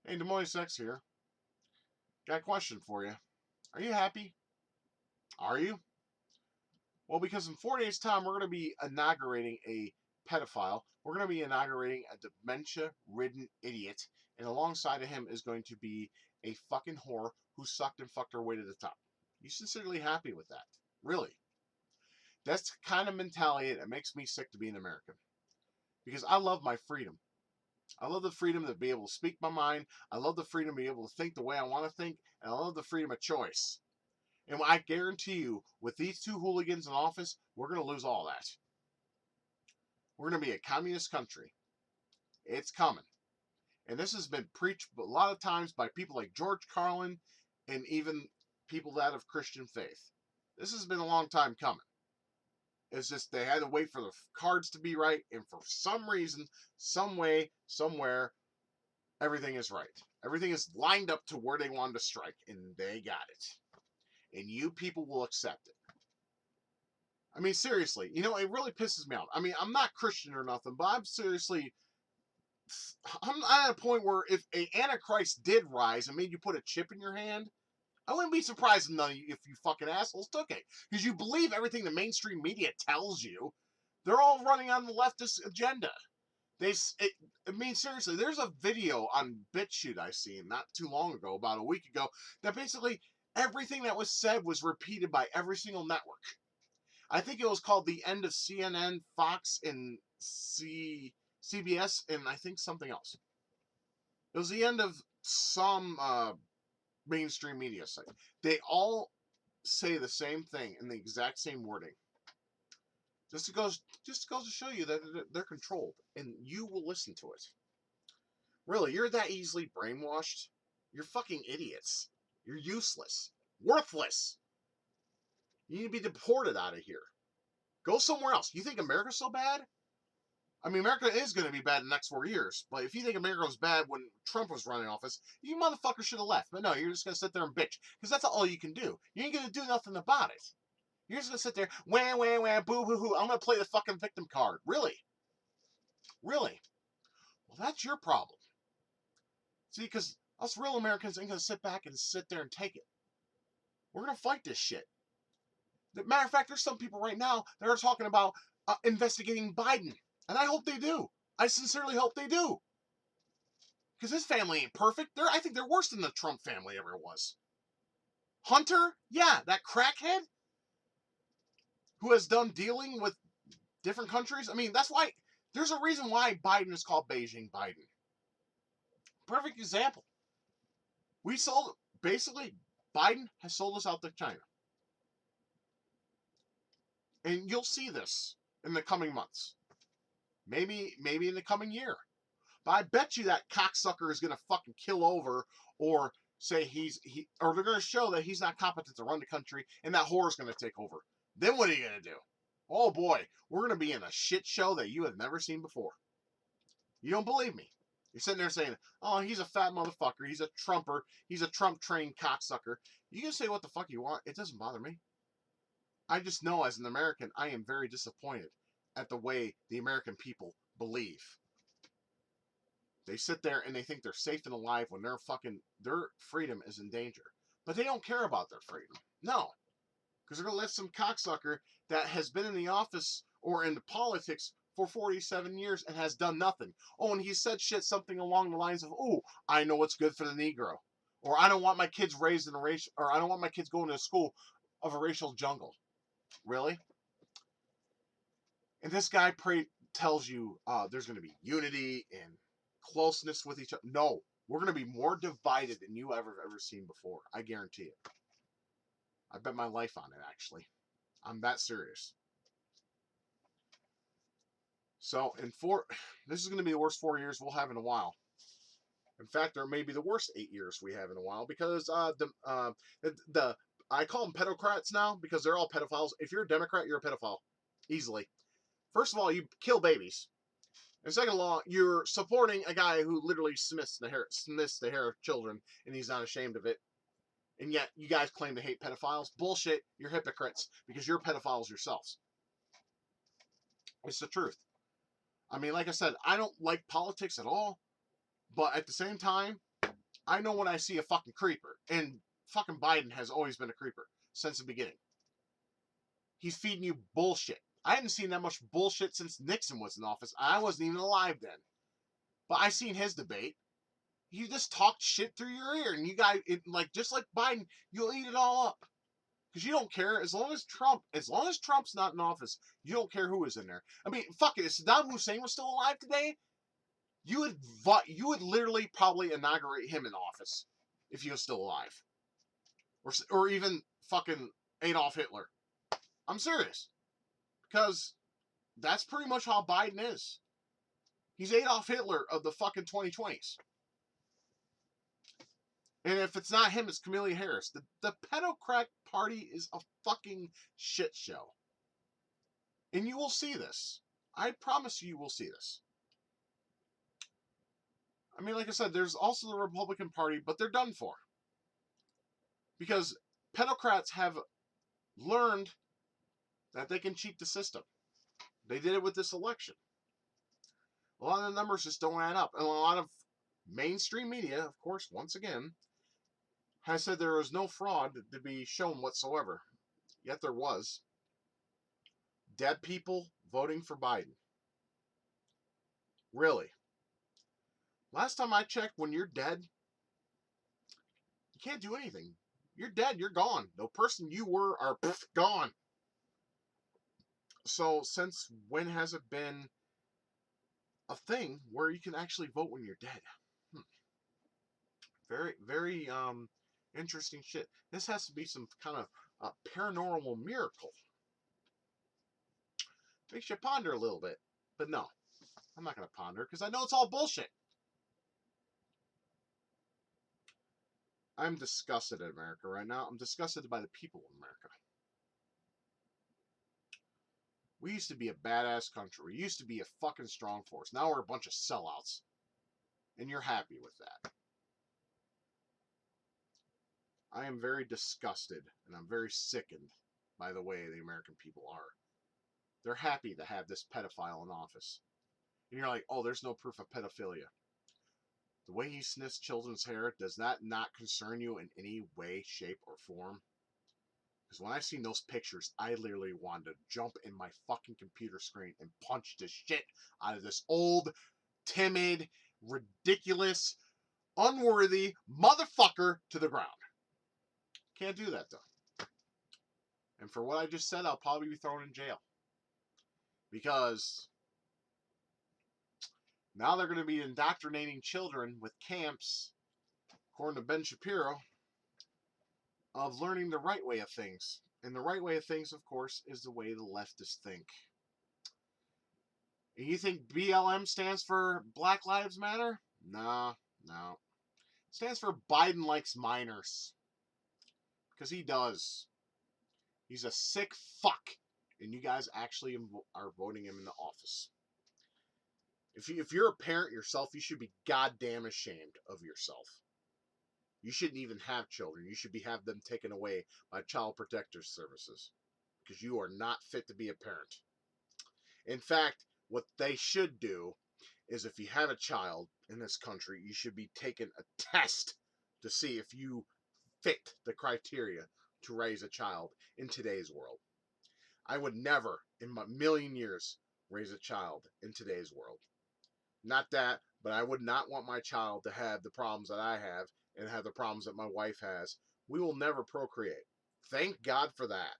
Hey, DemoniusX here. Got a question for you. Are you happy? Are you? Well, because in 4 days' time, we're going to be inaugurating a pedophile. We're going to be inaugurating a dementia-ridden idiot. And alongside of him is going to be a fucking whore who sucked and fucked her way to the top. You sincerely happy with that? Really? That's the kind of mentality that makes me sick to be an American. Because I love my freedom. I love the freedom to be able to speak my mind. I love the freedom to be able to think the way I want to think. And I love the freedom of choice. And I guarantee you, with these two hooligans in office, we're going to lose all that. We're going to be a communist country. It's coming. And this has been preached a lot of times by people like George Carlin and even people that have Christian faith. This has been a long time coming. It's just they had to wait for the cards to be right, and for some reason, some way, somewhere, everything is right. Everything is lined up to where they wanted to strike, and they got it. And you people will accept it. I mean, seriously, it really pisses me off. I mean, I'm not Christian or nothing, but I'm at a point where if a Antichrist did rise and made you put a chip in your hand, I wouldn't be surprised if you fucking assholes took it. Because you believe everything the mainstream media tells you. They're all running on the leftist agenda. I mean, seriously, there's a video on BitChute I seen not too long ago, about a week ago, that basically everything that was said was repeated by every single network. I think it was called The End of CNN, Fox, and CBS, and I think something else. It was the end of some mainstream media site. They all say the same thing in the exact same wording. Just goes to show you that they're controlled, and you will listen to it. Really, you're that easily brainwashed? You're fucking idiots. You're useless. Worthless. You need to be deported out of here. Go somewhere else. You think America's so bad? I mean, America is going to be bad in the next 4 years. But if you think America was bad when Trump was running office, you motherfuckers should have left. But no, you're just going to sit there and bitch. Because that's all you can do. You ain't going to do nothing about it. You're just going to sit there, wah, wah, wah, boo, hoo, hoo. I'm going to play the fucking victim card. Really? Really? Well, that's your problem. See, because us real Americans ain't going to sit back and sit there and take it. We're going to fight this shit. Matter of fact, there's some people right now that are talking about investigating Biden. And I hope they do. I sincerely hope they do. Because his family ain't perfect. I think they're worse than the Trump family ever was. Hunter? Yeah, that crackhead who has done dealing with different countries. I mean, that's why there's a reason why Biden is called Beijing Biden. Perfect example. Basically, Biden has sold us out to China. And you'll see this in the coming months. Maybe in the coming year. But I bet you that cocksucker is going to fucking kill over or say or they're going to show that he's not competent to run the country and that whore is going to take over. Then what are you going to do? Oh boy, we're going to be in a shit show that you have never seen before. You don't believe me. You're sitting there saying, oh, he's a fat motherfucker. He's a Trumper. He's a Trump-trained cocksucker. You can say what the fuck you want. It doesn't bother me. I just know as an American, I am very disappointed at the way the American people believe. They sit there and they think they're safe and alive when their freedom is in danger. But they don't care about their freedom. No. Because they're going to let some cocksucker that has been in the office or in the politics for 47 years and has done nothing. Oh, and he said something along the lines of, oh, I know what's good for the Negro. Or I don't want my kids raised in I don't want my kids going to a school of a racial jungle. Really? And this guy tells you there's going to be unity and closeness with each other. No, we're going to be more divided than you ever seen before. I guarantee it. I bet my life on it, actually. I'm that serious. So, this is going to be the worst 4 years we'll have in a while. In fact, there may be the worst 8 years we have in a while because I call them pedocrats now because they're all pedophiles. If you're a Democrat, you're a pedophile. Easily. First of all, you kill babies. And second of all, you're supporting a guy who literally smiths the hair of children, and he's not ashamed of it. And yet, you guys claim to hate pedophiles. Bullshit. You're hypocrites because you're pedophiles yourselves. It's the truth. I mean, like I said, I don't like politics at all. But at the same time, I know when I see a fucking creeper. And fucking Biden has always been a creeper since the beginning. He's feeding you bullshit. I hadn't seen that much bullshit since Nixon was in office. I wasn't even alive then. But I seen his debate. You just talked shit through your ear, and you guys, just like Biden, you'll eat it all up because you don't care as long as Trump's not in office. You don't care who is in there. I mean, fuck it. If Saddam Hussein was still alive today, you would literally probably inaugurate him in office if he was still alive, or even fucking Adolf Hitler. I'm serious because that's pretty much how Biden is. He's Adolf Hitler of the fucking 2020s. And if it's not him, it's Kamala Harris. The pedocrat party is a fucking shit show. And you will see this. I promise you will see this. I mean, like I said, there's also the Republican Party, but they're done for. Because pedocrats have learned that they can cheat the system. They did it with this election. A lot of the numbers just don't add up. And a lot of mainstream media, of course, once again, has said there was no fraud to be shown whatsoever. Yet there was. Dead people voting for Biden. Really? Last time I checked, when you're dead, you can't do anything. You're dead, you're gone. The person you were are gone. So since when has it been a thing where you can actually vote when you're dead? Very, very interesting shit. This has to be some kind of paranormal miracle. Makes you ponder a little bit. But no, I'm not going to ponder because I know it's all bullshit. I'm disgusted at America right now. I'm disgusted by the people of America. We used to be a badass country. We used to be a fucking strong force. Now we're a bunch of sellouts. And you're happy with that. I am very disgusted and I'm very sickened by the way the American people are. They're happy to have this pedophile in office. And you're like, oh, there's no proof of pedophilia. The way he sniffs children's hair, does that not concern you in any way, shape, or form? Because when I seen those pictures, I literally wanted to jump in my fucking computer screen and punch the shit out of this old, timid, ridiculous, unworthy motherfucker to the ground. Can't do that, though. And for what I just said, I'll probably be thrown in jail. Because now they're going to be indoctrinating children with camps, according to Ben Shapiro, of learning the right way of things. And the right way of things, of course, is the way the leftists think. And you think BLM stands for Black Lives Matter? No. It stands for Biden likes minors. Because he does. He's a sick fuck. And you guys actually are voting him into office. If you're a parent yourself, you should be goddamn ashamed of yourself. You shouldn't even have children. You should have them taken away by child protective services. Because you are not fit to be a parent. In fact, what they should do is if you have a child in this country, you should be taking a test to see if you fit the criteria to raise a child in today's world. I would never, in my million years, raise a child in today's world. Not that, but I would not want my child to have the problems that I have and have the problems that my wife has. We will never procreate. Thank God for that.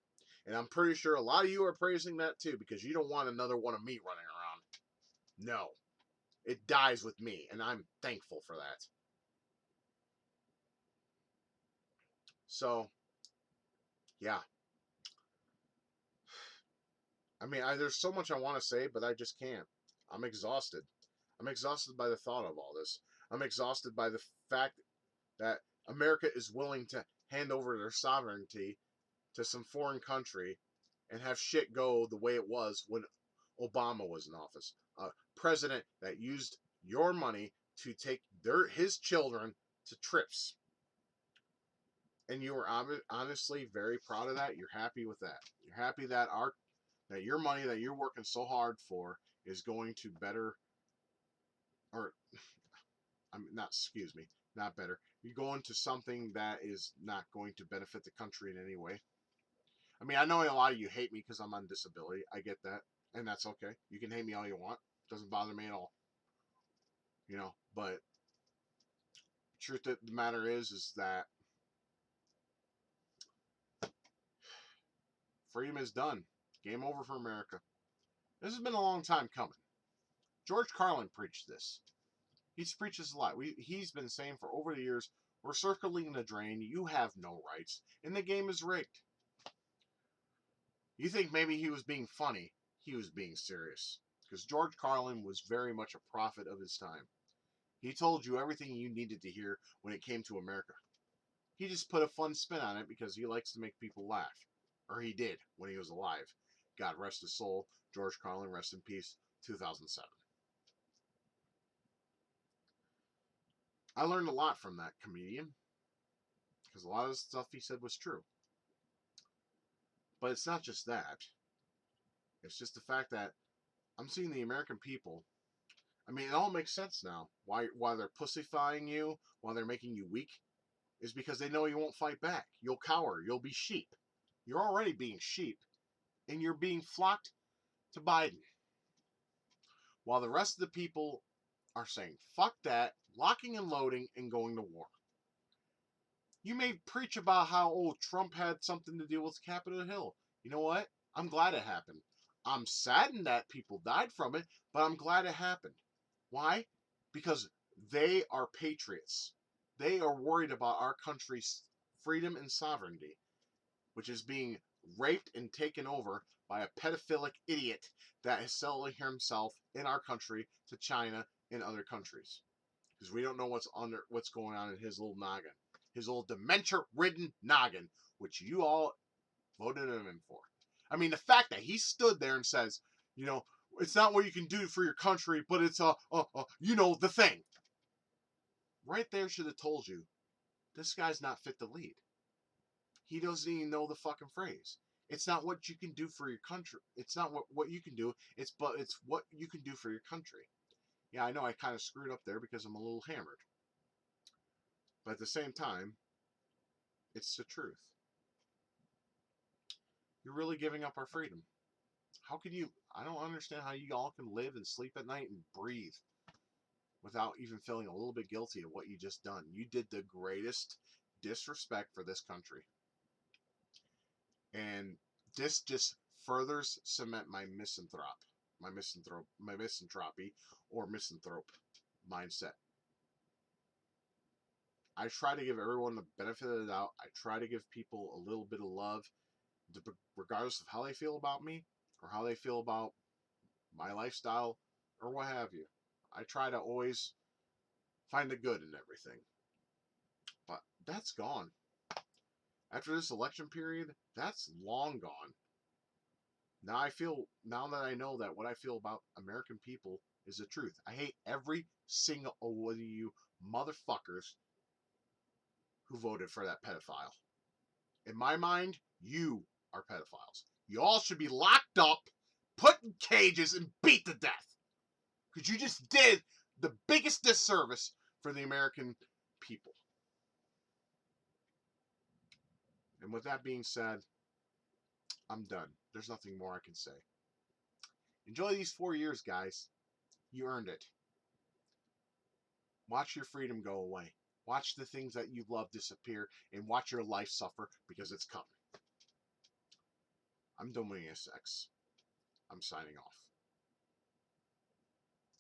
And I'm pretty sure a lot of you are praising that too because you don't want another one of me running around. No. It dies with me, and I'm thankful for that. So, yeah. I mean, there's so much I want to say, but I just can't. I'm exhausted. I'm exhausted by the thought of all this. I'm exhausted by the fact that America is willing to hand over their sovereignty to some foreign country and have shit go the way it was when Obama was in office. A president that used your money to take his children to trips. And you were honestly very proud of that. You're happy with that. You're happy that that your money that you're working so hard for is going to better, or I mean, not excuse me, not better. You go into something that is not going to benefit the country in any way. I mean, I know a lot of you hate me because I'm on disability. I get that, and that's okay. You can hate me all you want. Doesn't bother me at all. But truth of the matter is that freedom is done. Game over for America. This has been a long time coming. George Carlin preached this. He's preached this a lot. He's been saying for over the years, we're circling the drain. You have no rights, and the game is rigged. You think maybe he was being funny. He was being serious. Because George Carlin was very much a prophet of his time. He told you everything you needed to hear when it came to America. He just put a fun spin on it because he likes to make people laugh. Or he did when he was alive. God rest his soul. George Carlin, rest in peace. 2007. I learned a lot from that comedian. Because a lot of the stuff he said was true. But it's not just that. It's just the fact that I'm seeing the American people. I mean, it all makes sense now. Why they're pussyfying you, why they're making you weak, is because they know you won't fight back. You'll cower. You'll be sheep. You're already being sheep, and you're being flocked to Biden. While the rest of the people are saying, fuck that, locking and loading, and going to war. You may preach about how, Trump had something to do with Capitol Hill. You know what? I'm glad it happened. I'm saddened that people died from it, but I'm glad it happened. Why? Because they are patriots. They are worried about our country's freedom and sovereignty, which is being raped and taken over by a pedophilic idiot that is selling himself in our country to China and other countries. Because we don't know what's going on in his little noggin. His little dementia-ridden noggin, which you all voted him in for. I mean, the fact that he stood there and says, it's not what you can do for your country, but it's the thing. Right there should have told you, this guy's not fit to lead. He doesn't even know the fucking phrase. It's not what you can do for your country. It's not what you can do. It's what you can do for your country. Yeah, I know I kind of screwed up there because I'm a little hammered. But at the same time, it's the truth. You're really giving up our freedom. How can you? I don't understand how you all can live and sleep at night and breathe without even feeling a little bit guilty of what you just done. You did the greatest disrespect for this country. And this just furthers cement my misanthropy or misanthrope mindset. I try to give everyone the benefit of the doubt. I try to give people a little bit of love, regardless of how they feel about me or how they feel about my lifestyle or what have you. I try to always find the good in everything. But that's gone. After this election period, that's long gone. Now that I know that what I feel about American people is the truth. I hate every single one of you motherfuckers who voted for that pedophile. In my mind, you are pedophiles. You all should be locked up, put in cages, and beat to death. Because you just did the biggest disservice for the American people. And with that being said, I'm done. There's nothing more I can say. Enjoy these 4 years, guys. You earned it. Watch your freedom go away. Watch the things that you love disappear, and watch your life suffer because it's coming. I'm DemoniusX. I'm signing off.